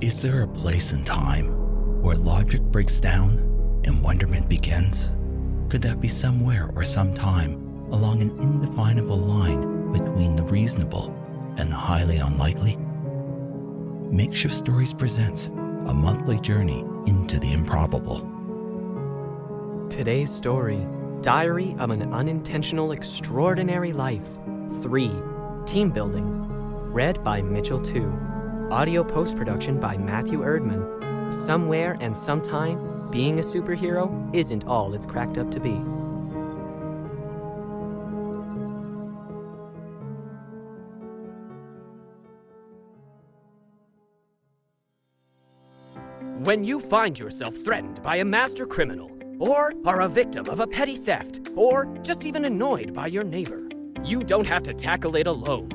Is there a place in time where logic breaks down and wonderment begins? Could that be somewhere or sometime along an indefinable line between the reasonable and the highly unlikely? Makeshift Stories presents a monthly journey into the improbable. Today's story, Diary of an Unintentional Extraordinary Life 3, Team Building, read by Mitchel Tew. Audio post-production by Matthew Erdman. Somewhere and sometime, being a superhero isn't all it's cracked up to be. When you find yourself threatened by a master criminal, or are a victim of a petty theft, or just even annoyed by your neighbor, you don't have to tackle it alone.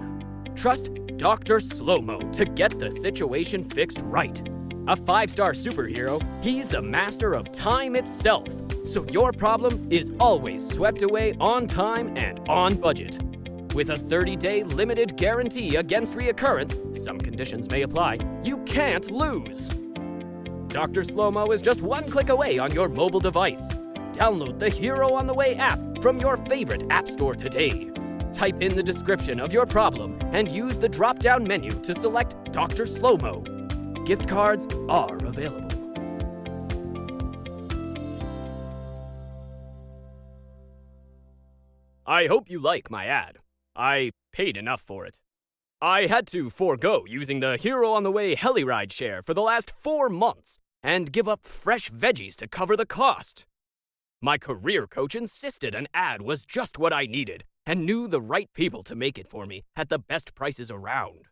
Trust Dr. Slow-Mo to get the situation fixed right. A 5-star superhero, he's the master of time itself, so your problem is always swept away on time and on budget. With a 30-day limited guarantee against reoccurrence, some conditions may apply, you can't lose. Dr. Slow-Mo is just one click away on your mobile device. Download the Hero on the Way app from your favorite app store today. Type in the description of your problem and use the drop-down menu to select Dr. Slow-Mo. Gift cards are available. I hope you like my ad. I paid enough for it. I had to forego using the Hero on the Way heli ride share for the last 4 months and give up fresh veggies to cover the cost. My career coach insisted an ad was just what I needed and knew the right people to make it for me at the best prices around.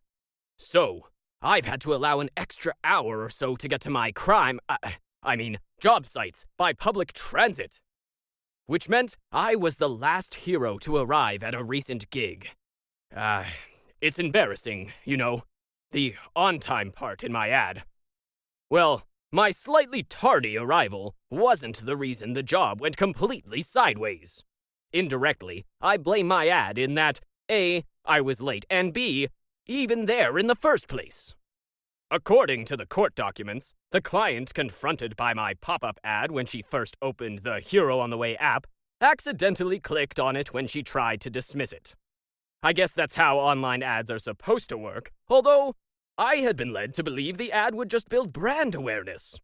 So, I've had to allow an extra hour or so to get to my job sites by public transit. Which meant I was the last hero to arrive at a recent gig. It's embarrassing, you know, the on-time part in my ad. Well, my slightly tardy arrival wasn't the reason the job went completely sideways. Indirectly, I blame my ad in that A, I was late, and B, even there in the first place. According to the court documents, the client confronted by my pop-up ad when she first opened the Hero on the Way app accidentally clicked on it when she tried to dismiss it. I guess that's how online ads are supposed to work, although I had been led to believe the ad would just build brand awareness.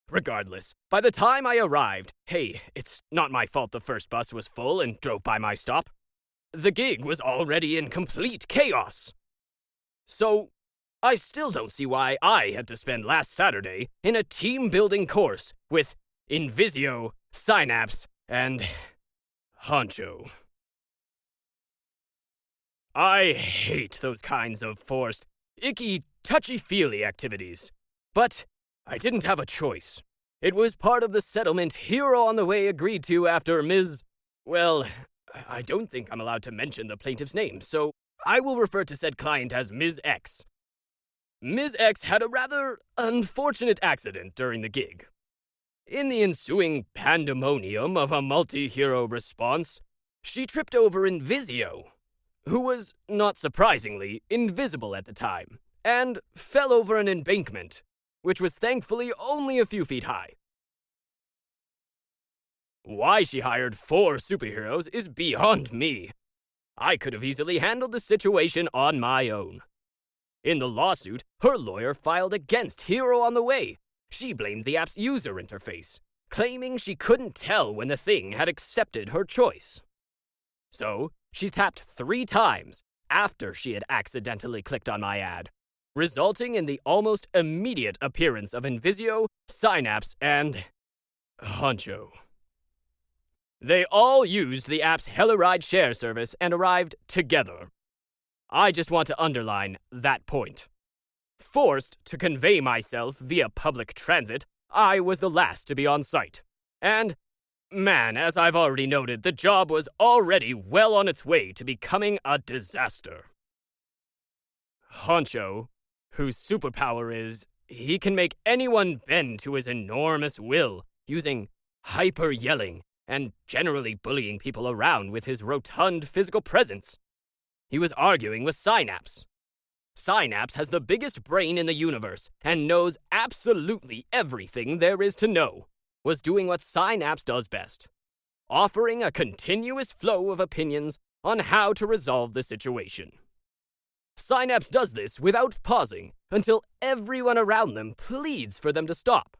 Regardless, by the time I arrived, hey, it's not my fault the first bus was full and drove by my stop. The gig was already in complete chaos. So, I still don't see why I had to spend last Saturday in a team-building course with Invisio, Synapse, and Honcho. I hate those kinds of forced, icky, touchy-feely activities. But I didn't have a choice. It was part of the settlement Hero on the Way agreed to after I don't think I'm allowed to mention the plaintiff's name, so I will refer to said client as Ms. X. Ms. X had a rather unfortunate accident during the gig. In the ensuing pandemonium of a multi-hero response, she tripped over Invisio, who was, not surprisingly, invisible at the time, and fell over an embankment, which was thankfully only a few feet high. Why she hired 4 superheroes is beyond me. I could have easily handled the situation on my own. In the lawsuit, her lawyer filed against Hero on the Way. She blamed the app's user interface, claiming she couldn't tell when the thing had accepted her choice. So, she tapped 3 times after she had accidentally clicked on my ad, resulting in the almost immediate appearance of Invisio, Synapse, and Honcho. They all used the app's Helleride share service and arrived together. I just want to underline that point. Forced to convey myself via public transit, I was the last to be on site. And, man, as I've already noted, the job was already well on its way to becoming a disaster. Honcho, whose superpower is he can make anyone bend to his enormous will using hyper-yelling and generally bullying people around with his rotund physical presence. He was arguing with Synapse. Synapse has the biggest brain in the universe and knows absolutely everything there is to know, was doing what Synapse does best, offering a continuous flow of opinions on how to resolve the situation. Synapse does this without pausing until everyone around them pleads for them to stop.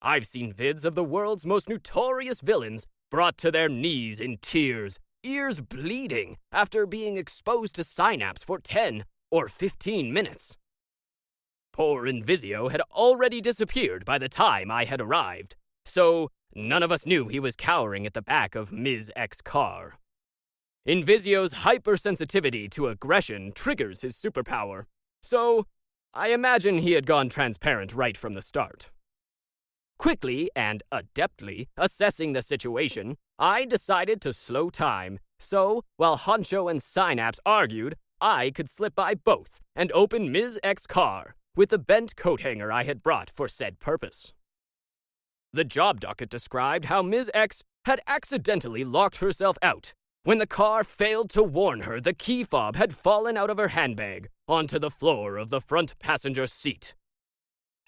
I've seen vids of the world's most notorious villains brought to their knees in tears, ears bleeding after being exposed to Synapse for 10 or 15 minutes. Poor Invisio had already disappeared by the time I had arrived, so none of us knew he was cowering at the back of Ms. X's car. Invisio's hypersensitivity to aggression triggers his superpower, so I imagine he had gone transparent right from the start. Quickly and adeptly assessing the situation, I decided to slow time, so while Honcho and Synapse argued, I could slip by both and open Ms. X's car with the bent coat hanger I had brought for said purpose. The job docket described how Ms. X had accidentally locked herself out when the car failed to warn her the key fob had fallen out of her handbag onto the floor of the front passenger seat.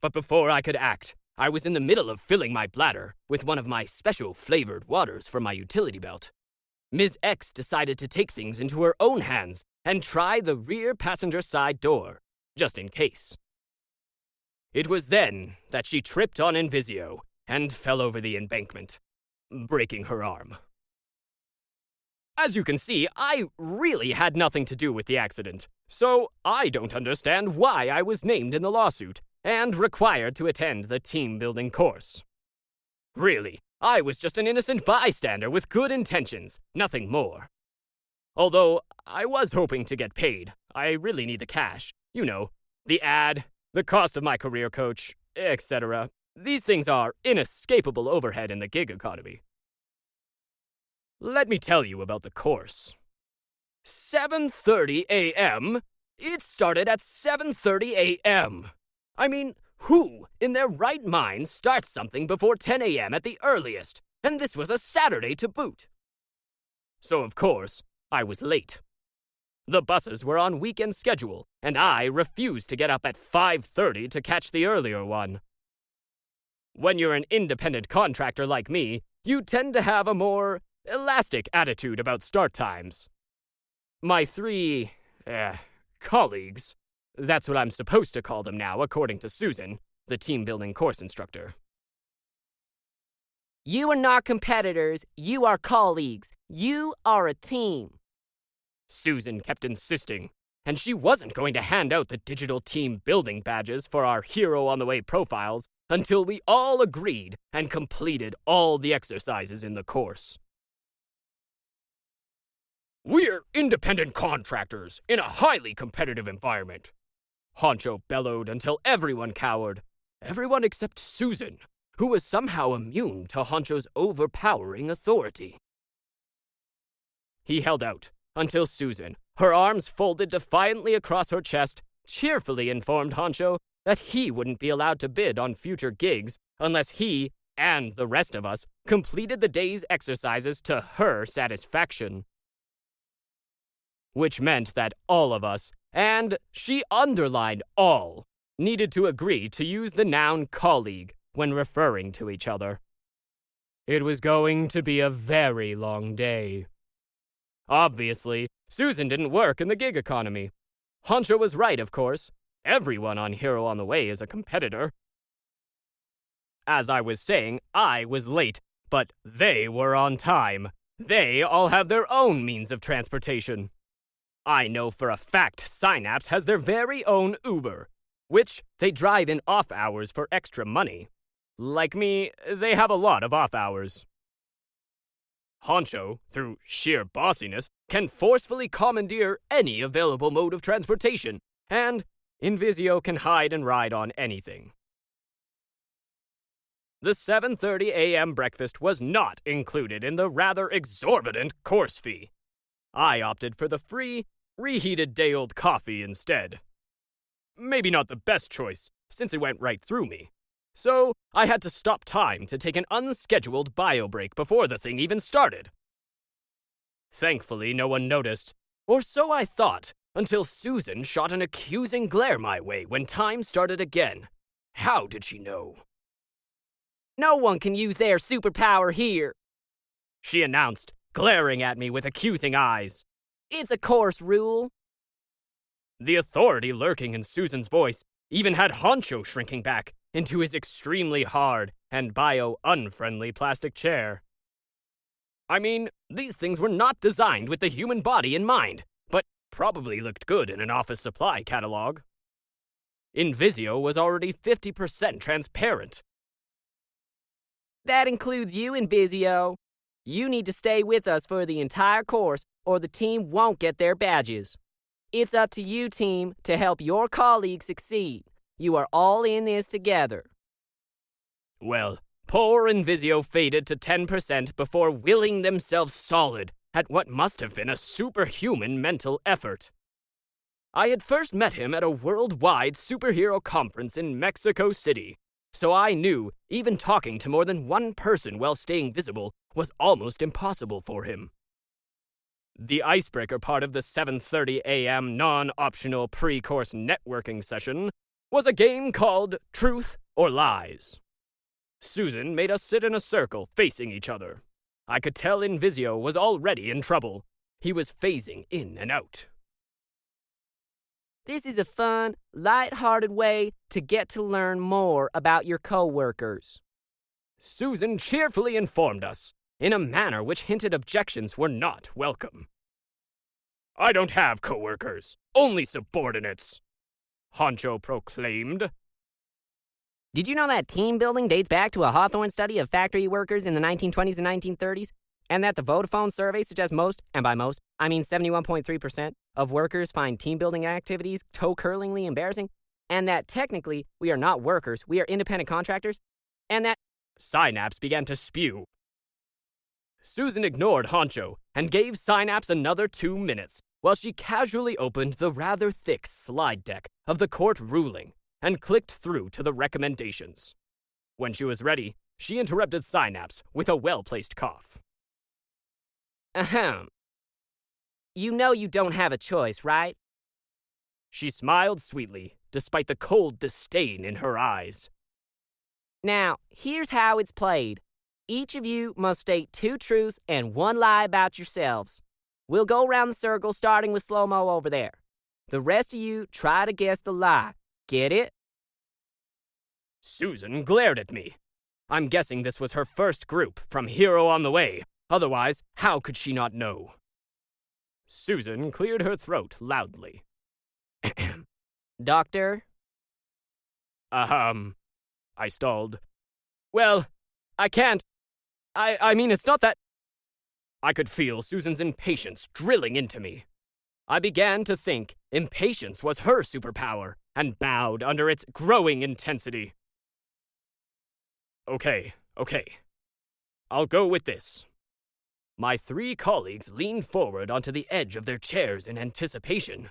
But before I could act, I was in the middle of filling my bladder with one of my special flavored waters from my utility belt. Ms. X decided to take things into her own hands and try the rear passenger side door, just in case. It was then that she tripped on Invisio and fell over the embankment, breaking her arm. As you can see, I really had nothing to do with the accident, so I don't understand why I was named in the lawsuit and required to attend the team-building course. Really, I was just an innocent bystander with good intentions, nothing more. Although I was hoping to get paid, I really need the cash. You know, the ad, the cost of my career coach, etc. These things are inescapable overhead in the gig economy. Let me tell you about the course. 7:30 a.m.? It started at 7:30 a.m. I mean, who in their right mind starts something before 10 a.m. at the earliest? And this was a Saturday to boot. So, of course, I was late. The buses were on weekend schedule, and I refused to get up at 5:30 to catch the earlier one. When you're an independent contractor like me, you tend to have a more elastic attitude about start times. My three, colleagues, that's what I'm supposed to call them now, according to Susan, the team-building course instructor. You are not competitors, you are colleagues. You are a team. Susan kept insisting, and she wasn't going to hand out the digital team building badges for our Hero on the Way profiles until we all agreed and completed all the exercises in the course. We're independent contractors in a highly competitive environment. Honcho bellowed until everyone cowered. Everyone except Susan, who was somehow immune to Honcho's overpowering authority. He held out until Susan, her arms folded defiantly across her chest, cheerfully informed Honcho that he wouldn't be allowed to bid on future gigs unless he and the rest of us completed the day's exercises to her satisfaction. Which meant that all of us, and she underlined all, needed to agree to use the noun colleague when referring to each other. It was going to be a very long day. Obviously, Susan didn't work in the gig economy. Honcho was right, of course. Everyone on Hero on the Way is a competitor. As I was saying, I was late, but they were on time. They all have their own means of transportation. I know for a fact Synapse has their very own Uber, which they drive in off hours for extra money. Like me, they have a lot of off hours. Honcho, through sheer bossiness, can forcefully commandeer any available mode of transportation, and Invisio can hide and ride on anything. The 7:30 a.m. breakfast was not included in the rather exorbitant course fee. I opted for the free, reheated day-old coffee instead. Maybe not the best choice, since it went right through me. So I had to stop time to take an unscheduled bio break before the thing even started. Thankfully, no one noticed, or so I thought, until Susan shot an accusing glare my way when time started again. How did she know? No one can use their superpower here, she announced, glaring at me with accusing eyes. It's a course rule. The authority lurking in Susan's voice even had Honcho shrinking back into his extremely hard and bio-unfriendly plastic chair. I mean, these things were not designed with the human body in mind, but probably looked good in an office supply catalog. Invisio was already 50% transparent. That includes you, Invisio. You need to stay with us for the entire course, or the team won't get their badges. It's up to you, team, to help your colleagues succeed. You are all in this together. Well, poor Invisio faded to 10% before willing themselves solid at what must have been a superhuman mental effort. I had first met him at a worldwide superhero conference in Mexico City, so I knew even talking to more than one person while staying visible was almost impossible for him. The icebreaker part of the 7:30 a.m. non-optional pre-course networking session was a game called Truth or Lies. Susan made us sit in a circle facing each other. I could tell Invisio was already in trouble. He was phasing in and out. This is a fun, light-hearted way to get to learn more about your coworkers, Susan cheerfully informed us, in a manner which hinted objections were not welcome. I don't have coworkers, only subordinates, Honcho proclaimed. Did you know that team building dates back to a Hawthorne study of factory workers in the 1920s and 1930s? And that the Vodafone survey suggests most, and by most, I mean 71.3% of workers find team building activities toe-curlingly embarrassing? And that technically, we are not workers, we are independent contractors? And that Synapse began to spew. Susan ignored Honcho and gave Synapse another 2 minutes while she casually opened the rather thick slide deck of the court ruling and clicked through to the recommendations. When she was ready, she interrupted Synapse with a well-placed cough. Ahem. You know you don't have a choice, right? She smiled sweetly, despite the cold disdain in her eyes. Now, here's how it's played. Each of you must state 2 truths and 1 lie about yourselves. We'll go around the circle, starting with Slow-Mo over there. The rest of you try to guess the lie. Get it? Susan glared at me. I'm guessing this was her first group from Hero on the Way. Otherwise, how could she not know? Susan cleared her throat loudly. Doctor? I stalled. Well, I can't. I mean, it's not that. I could feel Susan's impatience drilling into me. I began to think impatience was her superpower and bowed under its growing intensity. Okay. I'll go with this. My 3 colleagues leaned forward onto the edge of their chairs in anticipation.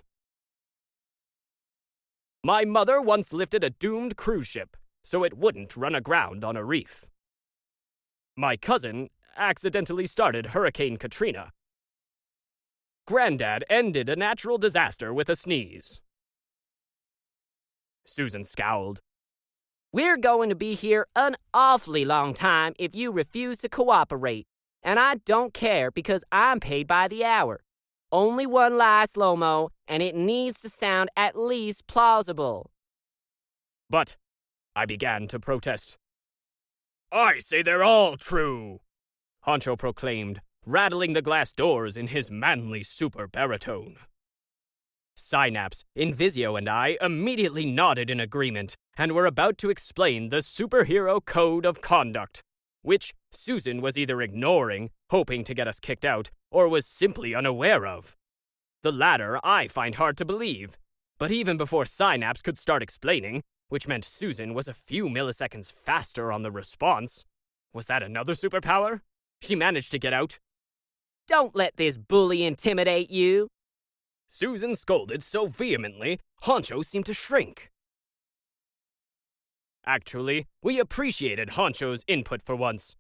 My mother once lifted a doomed cruise ship so it wouldn't run aground on a reef. My cousin accidentally started Hurricane Katrina. Granddad ended a natural disaster with a sneeze. Susan scowled. We're going to be here an awfully long time if you refuse to cooperate. And I don't care because I'm paid by the hour. Only 1 lie, Slow-Mo, and it needs to sound at least plausible. But I began to protest. I say they're all true, Honcho proclaimed, rattling the glass doors in his manly super baritone. Synapse, Invisio, and I immediately nodded in agreement and were about to explain the superhero code of conduct, which Susan was either ignoring, hoping to get us kicked out, or was simply unaware of. The latter I find hard to believe, but even before Synapse could start explaining, which meant Susan was a few milliseconds faster on the response. Was that another superpower? She managed to get out. Don't let this bully intimidate you. Susan scolded so vehemently, Honcho seemed to shrink. Actually, we appreciated Honcho's input for once.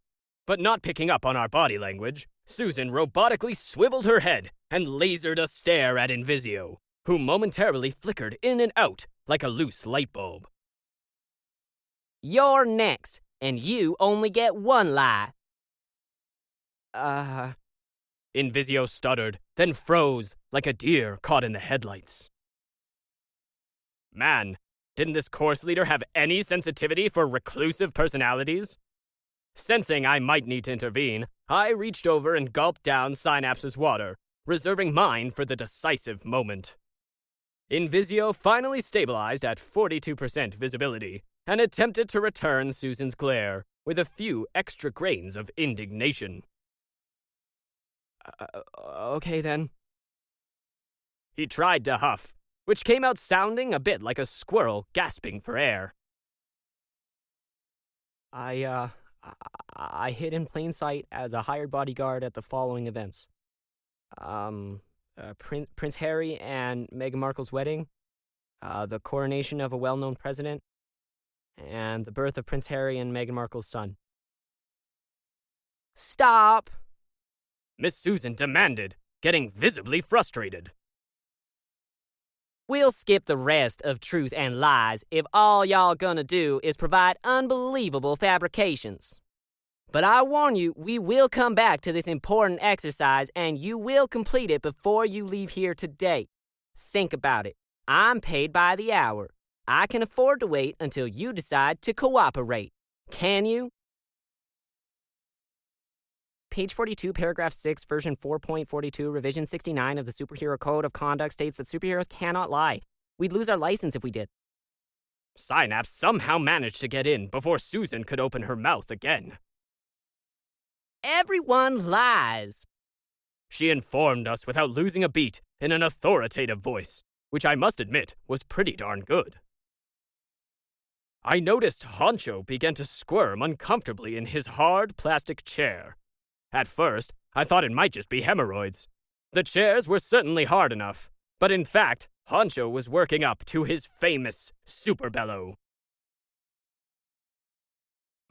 But not picking up on our body language, Susan robotically swiveled her head and lasered a stare at Invisio, who momentarily flickered in and out like a loose light bulb. You're next, and you only get one lie. Invisio stuttered, then froze like a deer caught in the headlights. Man, didn't this course leader have any sensitivity for reclusive personalities? Sensing I might need to intervene, I reached over and gulped down Synapse's water, reserving mine for the decisive moment. Invisio finally stabilized at 42% visibility and attempted to return Susan's glare with a few extra grains of indignation. Okay then. He tried to huff, which came out sounding a bit like a squirrel gasping for air. I hid in plain sight as a hired bodyguard at the following events. Prince Harry and Meghan Markle's wedding, the coronation of a well-known president, and the birth of Prince Harry and Meghan Markle's son. Stop! Miss Susan demanded, getting visibly frustrated. We'll skip the rest of truth and lies if all y'all gonna do is provide unbelievable fabrications. But I warn you, we will come back to this important exercise and you will complete it before you leave here today. Think about it. I'm paid by the hour. I can afford to wait until you decide to cooperate. Can you? Page 42, paragraph 6, version 4.42, revision 69 of the Superhero Code of Conduct states that superheroes cannot lie. We'd lose our license if we did. Synapse somehow managed to get in before Susan could open her mouth again. Everyone lies. She informed us without losing a beat in an authoritative voice, which I must admit was pretty darn good. I noticed Honcho began to squirm uncomfortably in his hard plastic chair. At first, I thought it might just be hemorrhoids. The chairs were certainly hard enough, but in fact, Honcho was working up to his famous super bellow.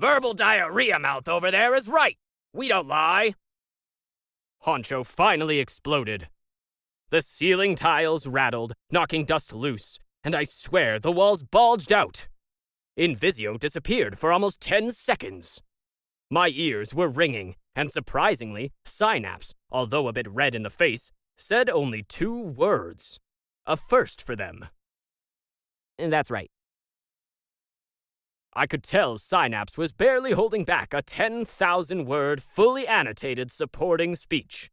Verbal diarrhea mouth over there is right. We don't lie. Honcho finally exploded. The ceiling tiles rattled, knocking dust loose, and I swear the walls bulged out. Invisio disappeared for almost 10 seconds. My ears were ringing, and surprisingly, Synapse, although a bit red in the face, said only 2 words. A first for them. And that's right. I could tell Synapse was barely holding back a 10,000-word, fully annotated supporting speech.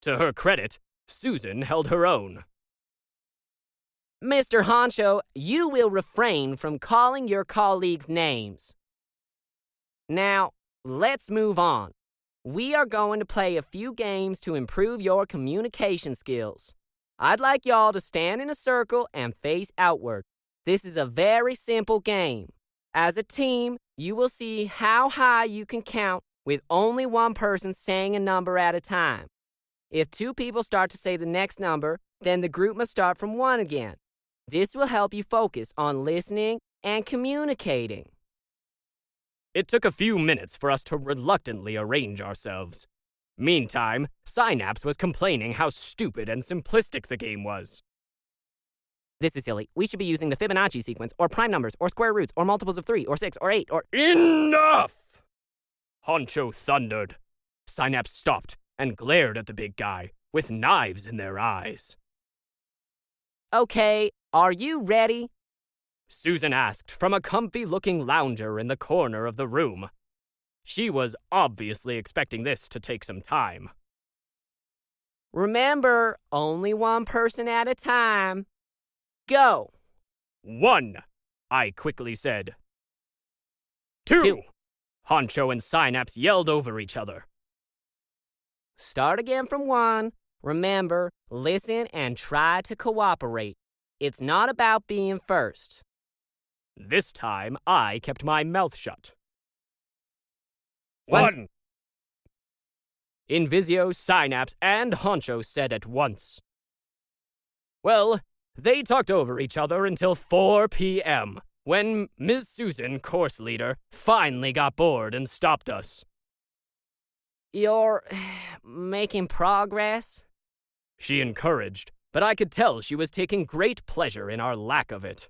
To her credit, Susan held her own. Mr. Honcho, you will refrain from calling your colleagues names. Now, let's move on. We are going to play a few games to improve your communication skills. I'd like y'all to stand in a circle and face outward. This is a very simple game. As a team, you will see how high you can count with only one person saying a number at a time. If 2 people start to say the next number, then the group must start from 1 again. This will help you focus on listening and communicating. It took a few minutes for us to reluctantly arrange ourselves. Meantime, Synapse was complaining how stupid and simplistic the game was. This is silly. We should be using the Fibonacci sequence, or prime numbers, or square roots, or multiples of 3, or 6, or 8, or— Enough! Honcho thundered. Synapse stopped and glared at the big guy, with knives in their eyes. Okay, are you ready? Susan asked from a comfy-looking lounger in the corner of the room. She was obviously expecting this to take some time. Remember, only one person at a time. Go. 1, I quickly said. 2. Honcho and Synapse yelled over each other. Start again from 1. Remember, listen and try to cooperate. It's not about being first. This time, I kept my mouth shut. 1. Invisio, Synapse, and Honcho said at once. Well, they talked over each other until 4 p.m., when Ms. Susan, course leader, finally got bored and stopped us. You're making progress? She encouraged, but I could tell she was taking great pleasure in our lack of it.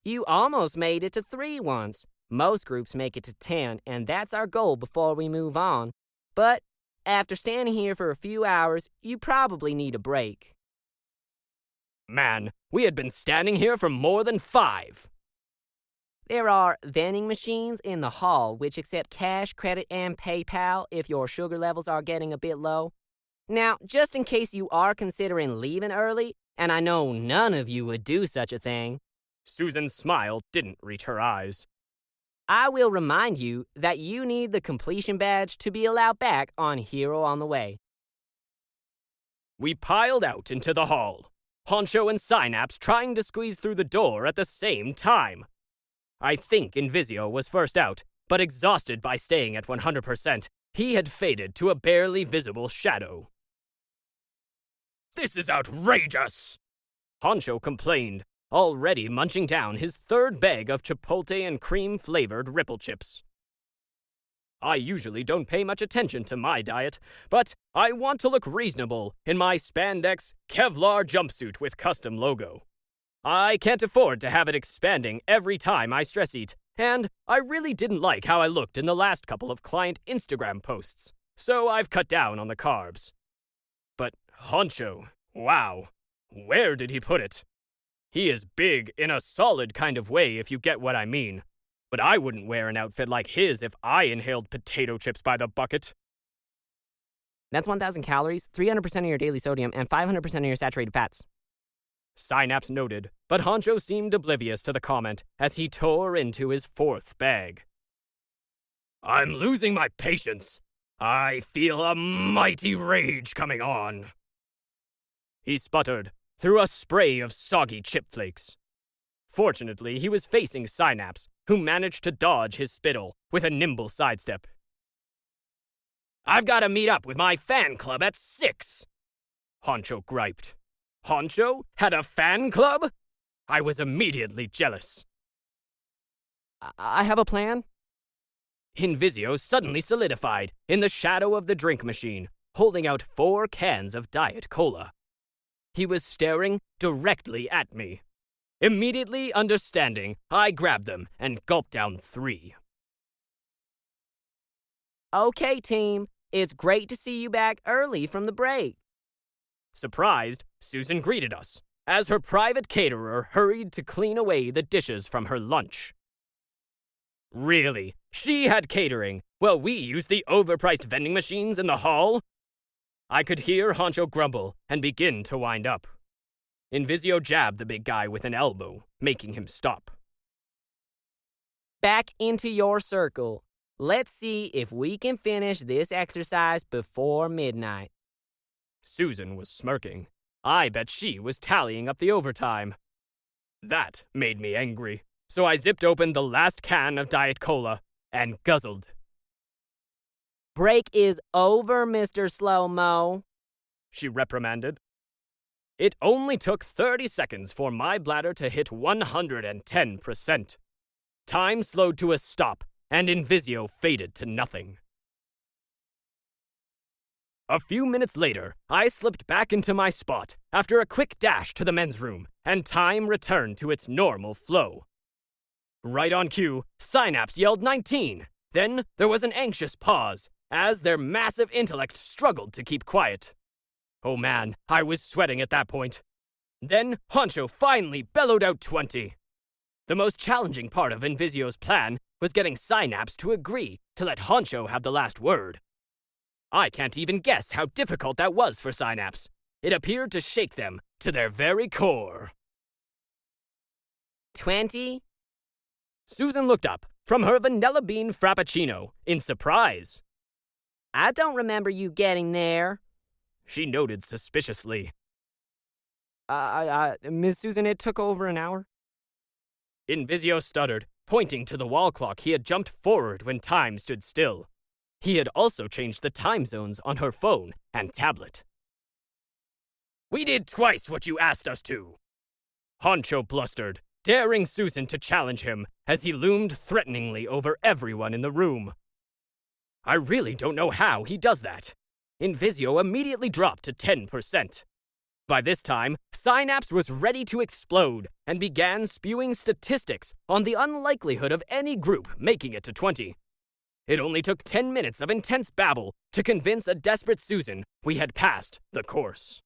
You almost made it to 3 once. Most groups make it to 10, and that's our goal before we move on. But after standing here for a few hours, you probably need a break. Man, we had been standing here for more than 5. There are vending machines in the hall which accept cash, credit, and PayPal if your sugar levels are getting a bit low. Now, just in case you are considering leaving early, and I know none of you would do such a thing, Susan's smile didn't reach her eyes. I will remind you that you need the completion badge to be allowed back on Hare on the Way. We piled out into the hall, Honcho and Synapse trying to squeeze through the door at the same time. I think Invisio was first out, but exhausted by staying at 100%, he had faded to a barely visible shadow. "This is outrageous!" Honcho complained, already munching down his 3rd bag of Chipotle and cream-flavored Ripple Chips. I usually don't pay much attention to my diet, but I want to look reasonable in my spandex Kevlar jumpsuit with custom logo. I can't afford to have it expanding every time I stress eat, and I really didn't like how I looked in the last couple of client Instagram posts, so I've cut down on the carbs. But Honcho, wow, where did he put it? He is big in a solid kind of way, if you get what I mean. But I wouldn't wear an outfit like his if I inhaled potato chips by the bucket. That's 1,000 calories, 300% of your daily sodium, and 500% of your saturated fats. Synapse noted, but Honcho seemed oblivious to the comment as he tore into his 4th bag. "I'm losing my patience. I feel a mighty rage coming on." He sputtered through a spray of soggy chip flakes. Fortunately, he was facing Synapse, who managed to dodge his spittle with a nimble sidestep. "I've got to meet up with my fan club at 6, Honcho griped. Honcho had a fan club? I was immediately jealous. I have a plan. Invisio suddenly solidified in the shadow of the drink machine, holding out 4 cans of Diet Cola. He was staring directly at me. Immediately understanding, I grabbed them and gulped down 3. Okay, team. It's great to see you back early from the break. Surprised, Susan greeted us, as her private caterer hurried to clean away the dishes from her lunch. Really? She had catering, while we used the overpriced vending machines in the hall? I could hear Honcho grumble and begin to wind up. Invisio jabbed the big guy with an elbow, making him stop. Back into your circle. Let's see if we can finish this exercise before midnight. Susan was smirking. I bet she was tallying up the overtime. That made me angry, so I zipped open the last can of Diet Cola and guzzled. Break is over, Mr. Slow-Mo, she reprimanded. It only took 30 seconds for my bladder to hit 110%. Time slowed to a stop, and Invisio faded to nothing. A few minutes later, I slipped back into my spot after a quick dash to the men's room, and time returned to its normal flow. Right on cue, Synapse yelled 19. Then there was an anxious pause, as their massive intellect struggled to keep quiet. Oh man, I was sweating at that point. Then Honcho finally bellowed out 20. The most challenging part of Invisio's plan was getting Synapse to agree to let Honcho have the last word. I can't even guess how difficult that was for Synapse. It appeared to shake them to their very core. 20? Susan looked up from her vanilla bean frappuccino in surprise. I don't remember you getting there. She noted suspiciously. Miss Susan, it took over an hour. Invisio stuttered, pointing to the wall clock he had jumped forward when time stood still. He had also changed the time zones on her phone and tablet. We did twice what you asked us to, Honcho blustered, daring Susan to challenge him as he loomed threateningly over everyone in the room. I really don't know how he does that. Invisio immediately dropped to 10%, By this time, Synapse was ready to explode and began spewing statistics on the unlikelihood of any group making it to 20. It only took 10 minutes of intense babble to convince a desperate Susan we had passed the course.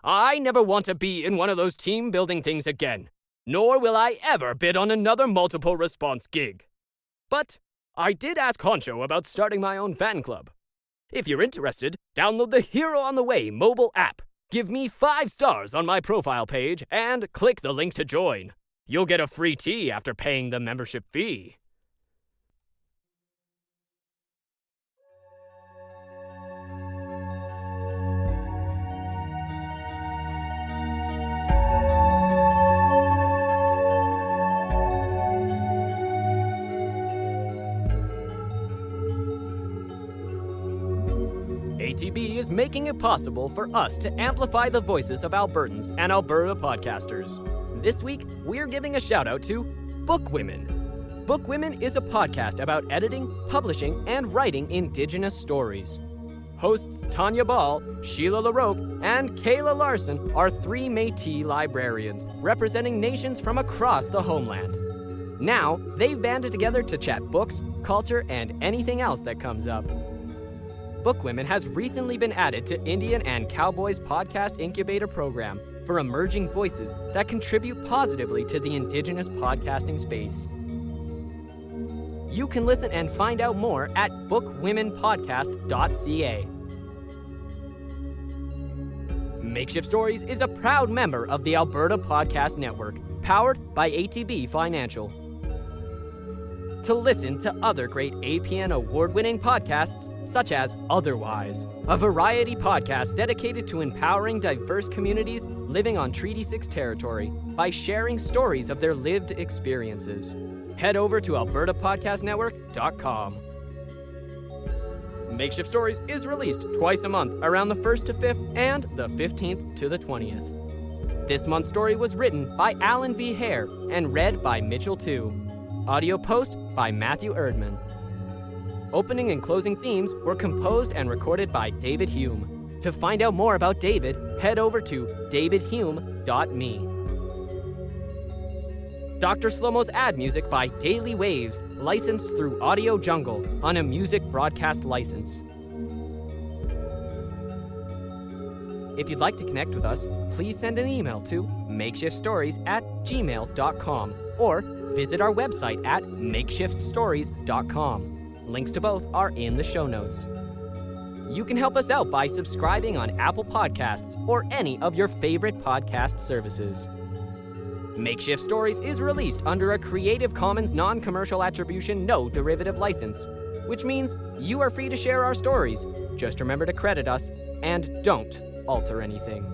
I never want to be in one of those team-building things again, nor will I ever bid on another multiple response gig. But I did ask Honcho about starting my own fan club. If you're interested, download the Hare on the Way mobile app, give me 5 stars on my profile page, and click the link to join. You'll get a free tea after paying the membership fee. ATB is making it possible for us to amplify the voices of Albertans and Alberta podcasters. This week, we're giving a shout out to Book Women. Book Women is a podcast about editing, publishing, and writing Indigenous stories. Hosts Tanya Ball, Sheila LaRoque, and Kayla Larson are 3 Métis librarians representing nations from across the homeland. Now, they've banded together to chat books, culture, and anything else that comes up. Book Women has recently been added to Indian and Cowboys Podcast Incubator Program for emerging voices that contribute positively to the Indigenous podcasting space. You can listen and find out more at bookwomenpodcast.ca. Makeshift Stories is a proud member of the Alberta Podcast Network, powered by ATB Financial. To listen to other great APN award-winning podcasts, such as Otherwise, a variety podcast dedicated to empowering diverse communities living on Treaty 6 territory by sharing stories of their lived experiences. Head over to albertapodcastnetwork.com. Makeshift Stories is released twice a month around the 1st to 5th and the 15th to the 20th. This month's story was written by Alan V. Hare and read by Mitchel Tew. Audio post by Matthew Erdman. Opening and closing themes were composed and recorded by David Hume. To find out more about David, head over to davidhume.me. Dr. Slomo's ad music by Daily Waves, licensed through Audio Jungle on a music broadcast license. If you'd like to connect with us, please send an email to makeshiftstories@gmail.com or visit our website at makeshiftstories.com. Links to both are in the show notes. You can help us out by subscribing on Apple Podcasts or any of your favorite podcast services. Makeshift Stories is released under a Creative Commons non-commercial attribution no derivative license, which means you are free to share our stories. Just remember to credit us and don't alter anything.